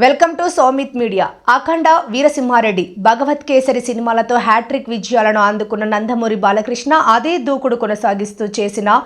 Welcome to Soumith media. Akhanda, Veera Simha Reddy, Bhagavanth Kesari సినిమాలతో hattrick విజయాలను అందుకున్న నందమూరి బాలకృష్ణ అదే దూకుడు కొనసాగిస్తూ చేసిన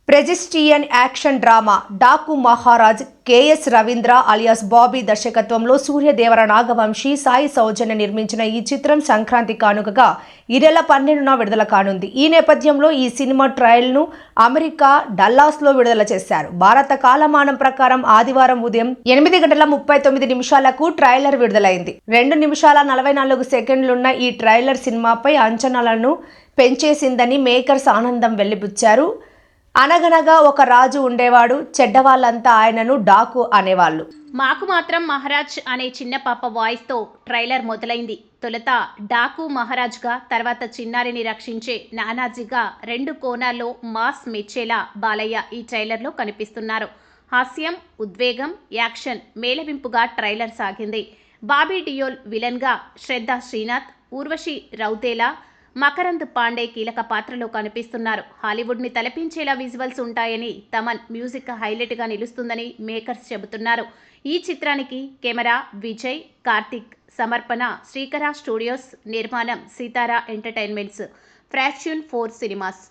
prestigious action drama Daaku Maharaaj KS Ravindra alias Bobby దర్శకత్వంలో సూర్యదేవర నాగవంశీ, సాయి సౌజన్య నిర్మించిన ఈ చిత్రం సంక్రాంతి కానుకగా ఈ నెల 12న విడుదల కానుంది. ఈ నేపథ్యంలో ఈ సినిమా ట్రయల్ను అమెరికా డల్లాస్లో విడుదల చేశారు. భారత కాలమానం ప్రకారం ఆదివారం ఉదయం 8:39 ట్రైలర్ విడుదలైంది. 2 నిమిషాల 44 సెకండ్లున్న ఈ ట్రైలర్ సినిమాపై అంచనాలను పెంచేసిందని మేకర్స్ ఆనందం వెల్లిబుచ్చారు. అనగనగా ఒక రాజు ఉండేవాడు, చెడ్డవాళ్ళంతా ఆయనను డాకు అనేవాళ్ళు. మాకు మాత్రం మహారాజ్ అనే చిన్న పాప వాయిస్తో ట్రైలర్ మొదలైంది. తొలుత డాకు మహారాజ్గా, తర్వాత చిన్నారిని రక్షించే నానాజీగా 2 కోణాల్లో మాస్ మెచ్చేలా బాలయ్య ఈ ట్రైలర్లో కనిపిస్తున్నారు. హాస్యం, ఉద్వేగం, యాక్షన్ మేళవింపుగా ట్రైలర్ సాగింది. బాబీ డియోల్ విలన్గా, శ్రద్ధ శ్రీనాథ్, ఊర్వశి రౌతేలా, మకరంద్ పాండే కీలక పాత్రలో కనిపిస్తున్నారు. హాలీవుడ్ని తలపించేలా విజువల్స్ ఉంటాయని, తమన్ మ్యూజిక్ హైలైట్గా నిలుస్తుందని మేకర్స్ చెబుతున్నారు. ఈ చిత్రానికి కెమెరా విజయ్, కార్తిక్, సమర్పణ శ్రీకర స్టూడియోస్, నిర్మాణం సీతారా ఎంటర్టైన్మెంట్స్, ఫార్చ్యూన్ 4 సినిమాస్.